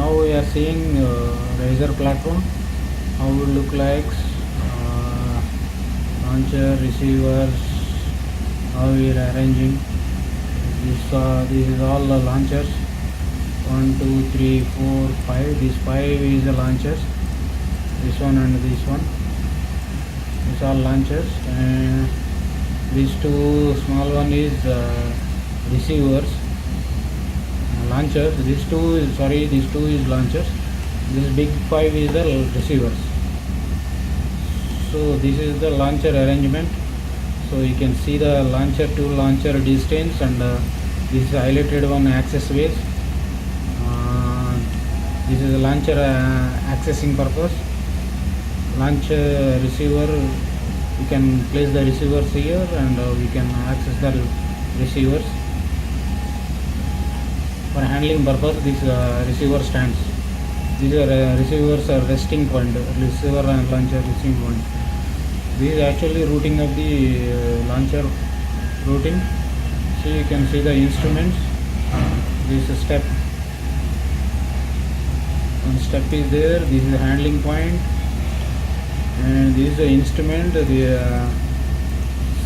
Now we are seeing Razer platform, how it look like, launcher, receivers, how we are arranging. This is all the launchers. 1, 2, 3, 4, 5. These 5 is the launchers. This one and this one. These are launchers, and these two small one is receivers. Launchers. These two is launchers. This big 5 is the receivers. So this is the launcher arrangement. So you can see the launcher to launcher distance, and this is highlighted one access ways. This is a launcher accessing purpose. Launcher receiver, we can place the receivers here, and we can access the receivers. For handling purpose, this receiver stands. These are receivers are resting point, receiver and launcher resting point. This is actually routing of the launcher routing. So you can see the instruments. This is step. One step is there. This is the handling point, and this is the instrument.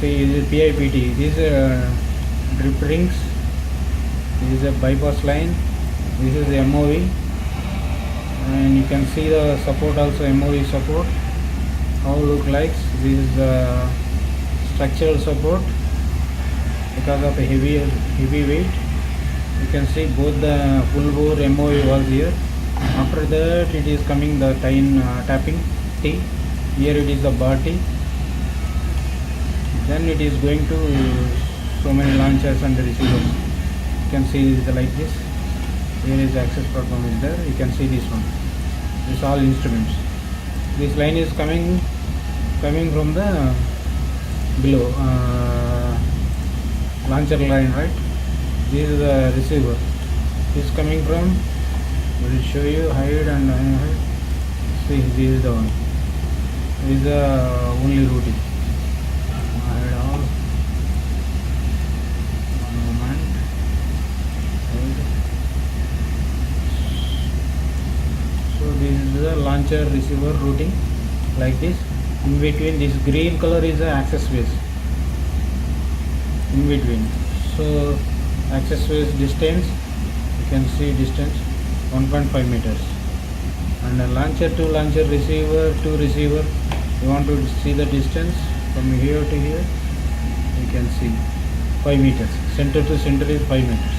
See, this is PIPT. These are drip rings. This is a bypass line. This is the MOV, and you can see the support also, MOV support. How it look like. This is structural support because of a heavy weight. You can see both the full bore MOV was here. After that, it is coming the tapping T. Here it is the bar T. Then it is going to so many launchers and the receivers. You can see it like this. Here is the access platform is there. You can see this one. This all instruments. This line is coming from the below launcher line, right? This is the receiver. This is coming from. We will show you hide and hide. See, this is the one. This is the only routing. Hide all. One moment. Hide. So this is the launcher receiver routing like this. In between, this green color is the access ways. In between. So access ways distance, you can see distance 1.5 meters. And a launcher to launcher, receiver to receiver, you want to see the distance from here to here, you can see 5 meters. Center to center is 5 meters.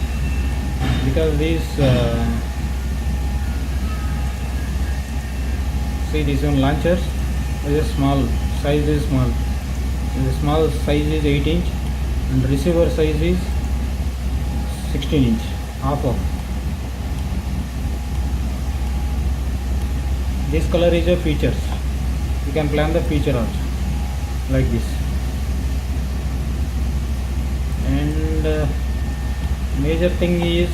Because these see, these one launchers is small, size is small. The small size is 8 inch, and receiver size is 16 inch, half of. This color is a features. You can plan the feature also like this. And major thing is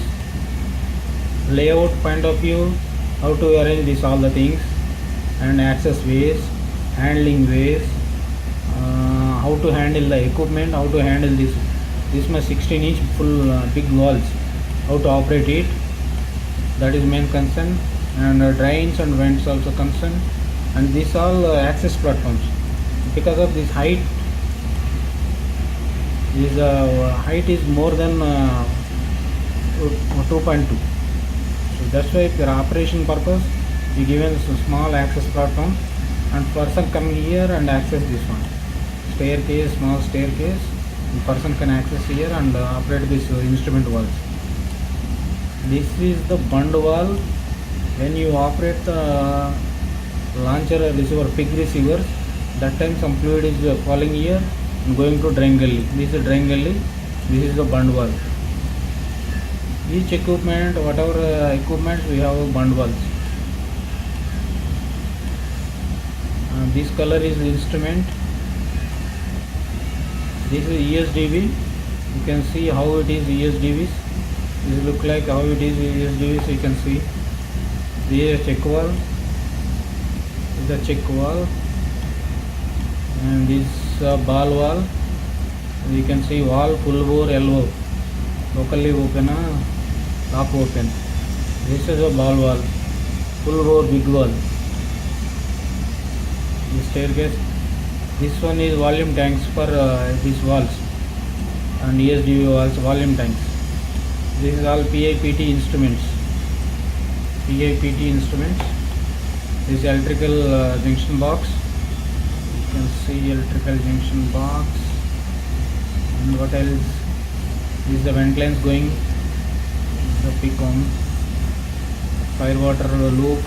layout point of view, how to arrange this all the things, and access ways, handling ways, how to handle the equipment, how to handle this much 16 inch full big walls, how to operate it. That is main concern. And drains and vents also concern. And these all access platforms. Because of this height, height is more than 2.2. So that's why for operation purpose we given a small access platform, and person come here and access this one. Staircase, small staircase. The person can access here and operate this instrument walls. This is the bund wall. When you operate the launcher or receiver, pig receivers, that time some fluid is falling here and going to drain gully. This is drain gully. This is the bund wall. Each equipment, whatever equipment, we have bund walls. This color is instrument. This is ESDV. You can see how it is ESDVs. This look like how it is ESDVs. You can see. This is check wall. This is the check wall, and this ball wall. You can see wall full bore LO, locally open, top open. This is a ball wall. full bore big wall. The staircase. This one is volume tanks for these walls and ESDV walls, volume tanks. This is all PIPT instruments. PIPT instruments. This electrical junction box. You can see electrical junction box. And what else? This is the vent lines going. The picon, fire water loop,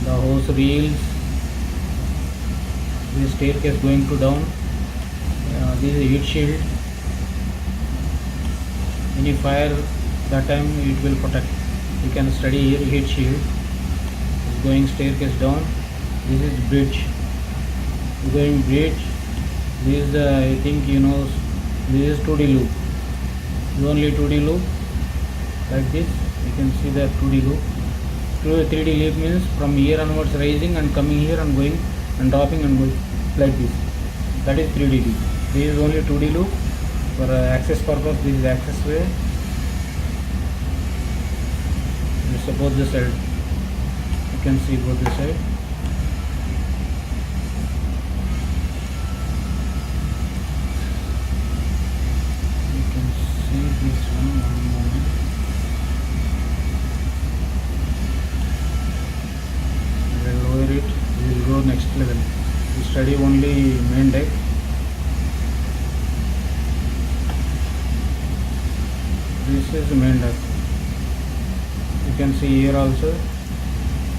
the hose reels. This staircase going to down. This is a heat shield. Any fire, that time it will protect. You can study here heat shield. It's going staircase down. This is bridge. Going bridge. This is the, I think you know, this is 2D loop. This is only 2D loop. Like this, you can see the 2D loop. 3D loop means from here onwards rising and coming here and going and dropping and going like this. That is 3D loop. This is only 2D loop. For access purpose, this is access way. Suppose this side, you can see both this side. You can see this one moment. I will lower it. We will go next level. We study only main deck. This is the main deck. You can see here also.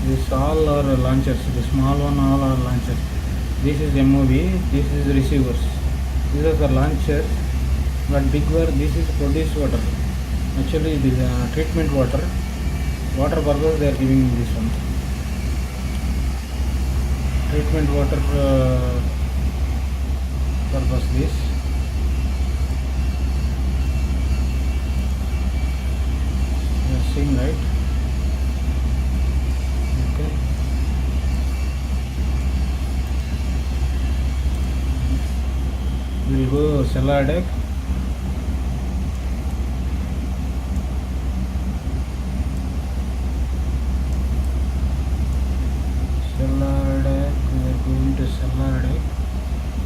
This all are launchers. The small one all are launchers. This is MOV. This is receivers. These are the launchers. But big one, this is produced water. Actually, this is treatment water. Water purpose they are giving this one. Treatment water purpose this. You are seeing right? Okay. We will go cellar deck. Cellar deck. We are going to cellar deck.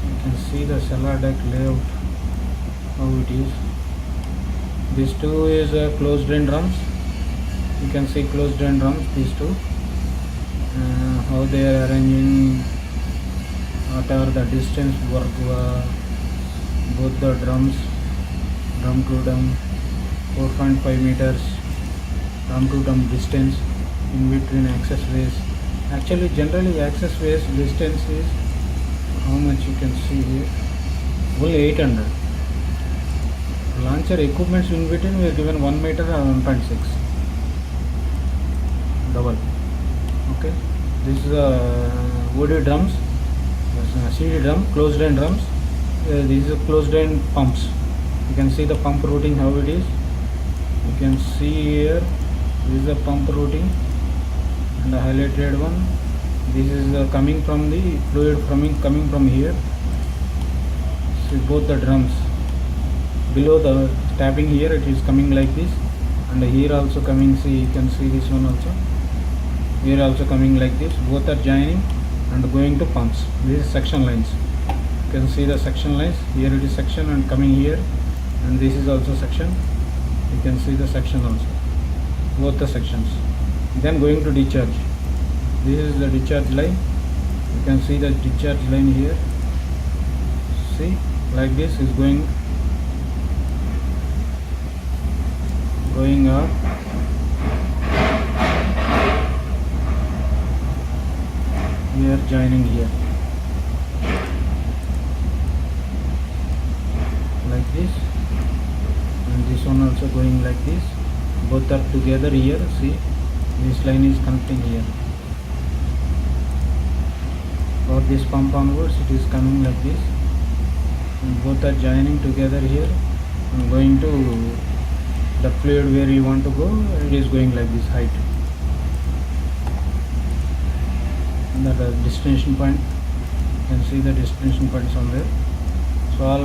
You can see the cellar deck layout. How it is. This two is closed drain drums. You can see closed drain drums. These two. How they are arranging. Whatever the distance work. Both the drums. Drum to drum. 4.5 meters. Drum to drum distance. In between access ways. Actually, generally access ways distance is how much you can see here. Only 800. Launcher equipments in between we are given 1 meter and 1.6. Double. Okay. This is OD drums. CD drum, closed drain drums. These are closed drain pumps. You can see the pump routing how it is. You can see here. This is the pump routing. And the highlighted one, this is coming from the fluid coming from here. See both the drums. Below the tapping here it is coming like this, and here also coming. See, you can see this one also. Here also coming like this. Both are joining and going to pumps. This is section lines. You can see the section lines. Here it is section and coming here, and this is also section. You can see the section also. Both the sections. Then going to discharge. This is the discharge line. You can see the discharge line here. See, like this is going up. We are joining here. Like this. And this one also going like this. Both are together here. See, this line is connecting here. For this pump onwards, it is coming like this. And both are joining together here and going to the fluid where you want to go. It is going like this height. And the destination point, you can see the destination point somewhere. So all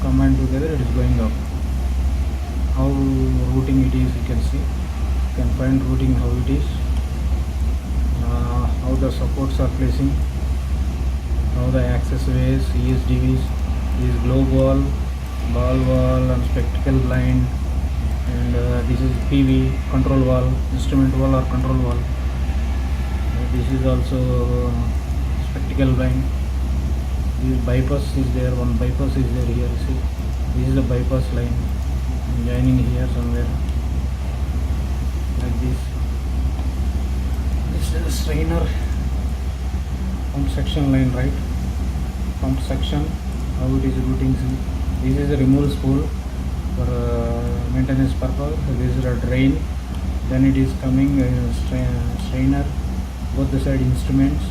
combined together, it is going up. How routing it is, you can see. You can find routing how it is. how the supports are placing, how the access ways, ESDVs, this globe wall, ball wall and spectacle blind, and this is PV control wall, instrument wall or control wall. This is also spectacle blind. This bypass is there, one bypass is there here. See, this is the bypass line joining here somewhere like this. This is a strainer pump section line, right? Pump section, how it is routing. See, this is a removal spool for maintenance purpose. This is a drain, then it is coming strainer, both the side instruments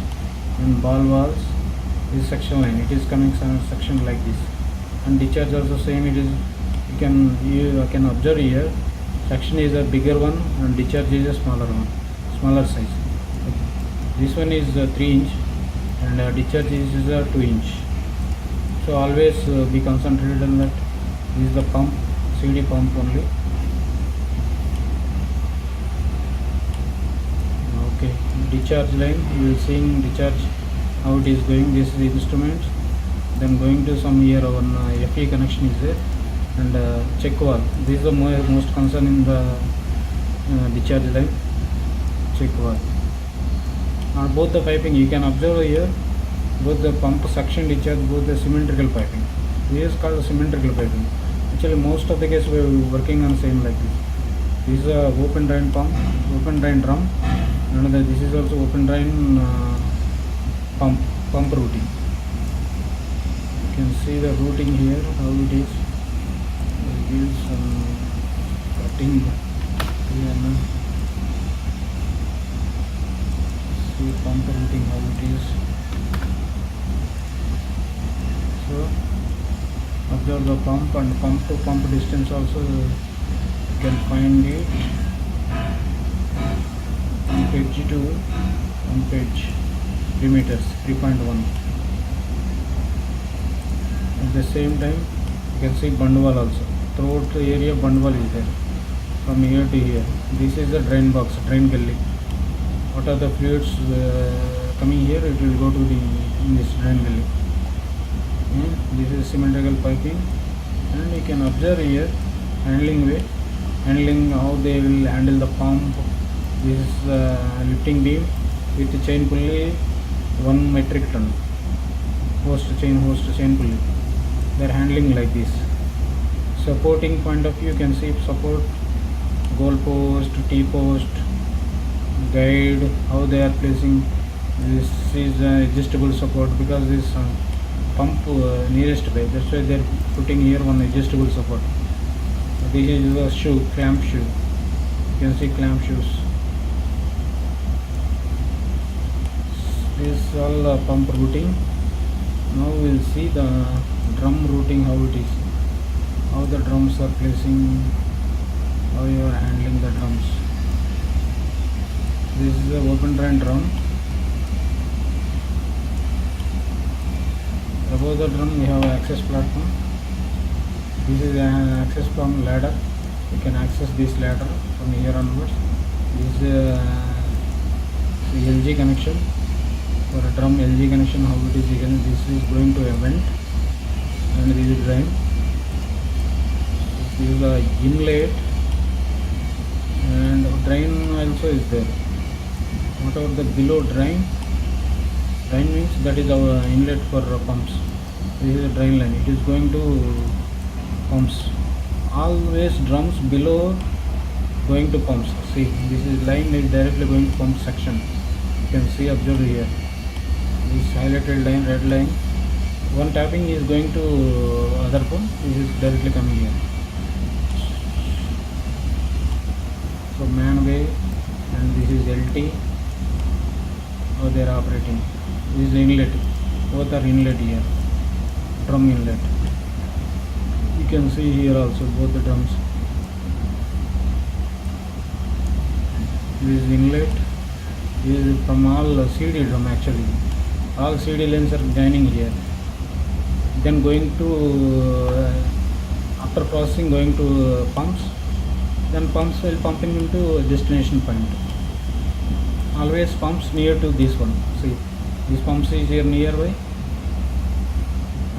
and ball valves. This section line, it is coming some section like this, and discharge also same. It is, you can observe here, section is a bigger one and discharge is a smaller one, smaller size. Okay. This one is 3 inch and discharge is 2 inch. So always be concentrated on that. This is the pump, CD pump only. Okay, discharge line, you will see discharge how it is going. This is the instrument, then going to some here one FE connection is there, and check valve. This is the most concern in the discharge line, check valve. Both the piping you can observe here, both the pump suction discharge, both the symmetrical piping. This is called symmetrical piping. Actually most of the case we are working on same like this. This is a open drain pump, open drain drum, and this is also open drain pump routing. You can see the routing here, how it is. There is some cutting here now. See pump routing how it is. So observe the pump and pump to pump distance also you can find it. Pump edge to pump edge 3 meters, 3.1. At the same time you can see bund wall also. Throughout the area bund wall is there from here to here. This is the drain box, drain gully. What are the fluids coming here, it will go to in this drain gully. This is symmetrical piping, and you can observe here handling way, handling how they will handle the pump. This is lifting beam with the chain pulley 1 metric ton, host chain pulley. They are handling like this. Supporting point of view, you can see support, goal post, T-post, guide, how they are placing. This is adjustable support because this pump nearest by, that's why they are putting here one adjustable support. This is a shoe, clamp shoe. You can see clamp shoes. This is all pump routing. Now we will see the drum routing, how it is, how the drums are placing, how you are handling the drums. This is the open drain drum. Above the drum we have access platform. This is an access from ladder. You can access this ladder from here onwards. This is LG connection. For a drum LG connection, how it is, this is going to a vent, and this is drain. This is the inlet, and drain also is there. Whatever the below drain means that is our inlet for pumps. This is a drain line, it is going to pumps. Always drums below going to pumps. See, this is line is directly going to pump section. You can see, observe here. This highlighted line, red line. One tapping is going to other pump. This is directly coming here. So manway, and this is LT. How they are operating. This is inlet. Both are inlet here. Drum inlet. You can see here also both the drums. This is inlet. This is from all CD drum actually. All CD lines are joining here. Then going to after processing going to pumps. Then pumps will pumping into destination point. always pumps near to this one. See, this pumps is here nearby,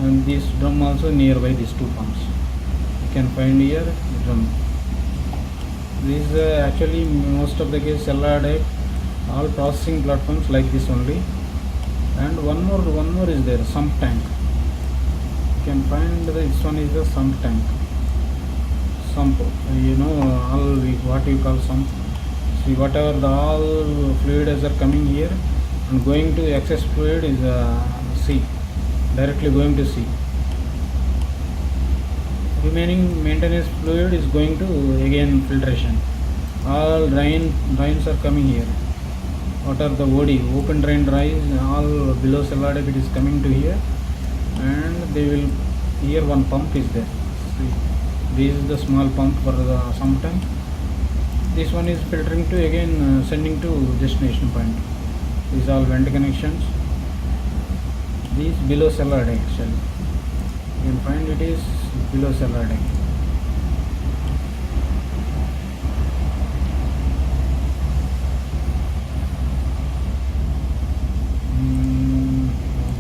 and this drum also nearby, these two pumps. You can find here the drum. This is actually most of the case cellar type, all processing platforms like this only. And one more is there, sump tank. You can find this one is the sump tank. Sump, you know, all what you call sump. See, whatever the all fluids are coming here and going to excess fluid is sea, directly going to sea. Remaining maintenance fluid is going to again filtration. All drains are coming here. What are the OD, open drain drains, all below cellar depth, it is coming to here, and they will, here one pump is there. See, this is the small pump for the sump tank. This one is filtering to again sending to destination point. These all vent connections. These below cellar deck actually. You can find it is below cellar deck.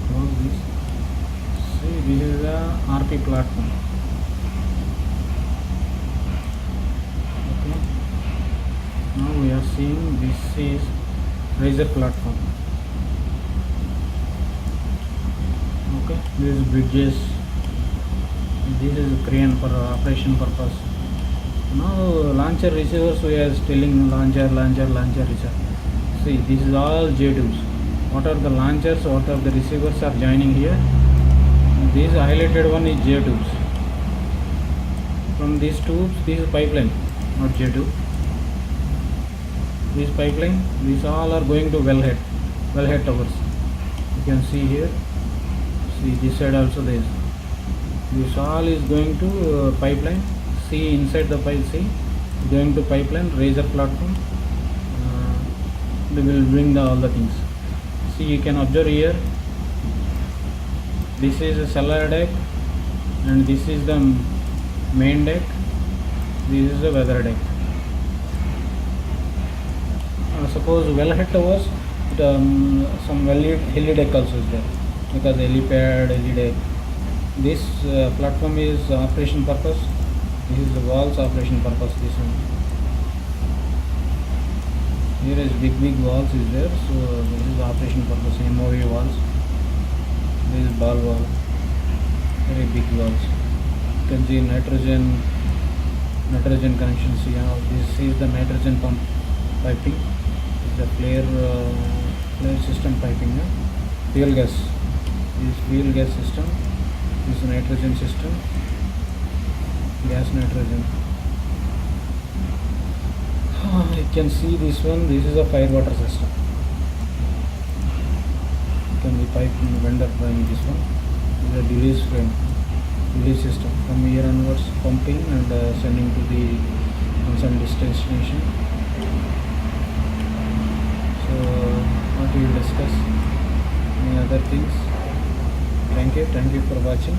Close this. See, this is the RP platform. Okay. Now we are seeing this is riser platform. Okay, this is bridges. This is a crane for operation purpose. Now launcher receivers, we are telling launcher receiver. See, this is all J tubes. What are the launchers, what are the receivers are joining here. This highlighted one is J tubes. From these tubes, this is pipeline, not J tube. This pipeline, these all are going to wellhead towers. You can see here. See, this side also there is. This all is going to pipeline. See, inside the pipe, see, going to pipeline, riser platform. They will bring all the things. See, you can observe here. This is a cellar deck, and this is the main deck. This is the weather deck. Suppose wellhead towers, some heli deck also is there, because helipad, heli deck. This platform is operation purpose. This is the walls operation purpose. This one. Here is big walls is there. So this is operation purpose. MOV walls. This is ball wall. Very big walls. You can see nitrogen connections here. This is the nitrogen pump piping. The flare system piping. Fuel gas. This is fuel gas system. This is nitrogen system. Gas nitrogen. You can see this one. This is a fire water system. You can be pipe vendor buying this one. This is a release frame, release system. From here onwards, pumping and sending to the concerned destination. So, what we will discuss? Any other things? Thank you for watching.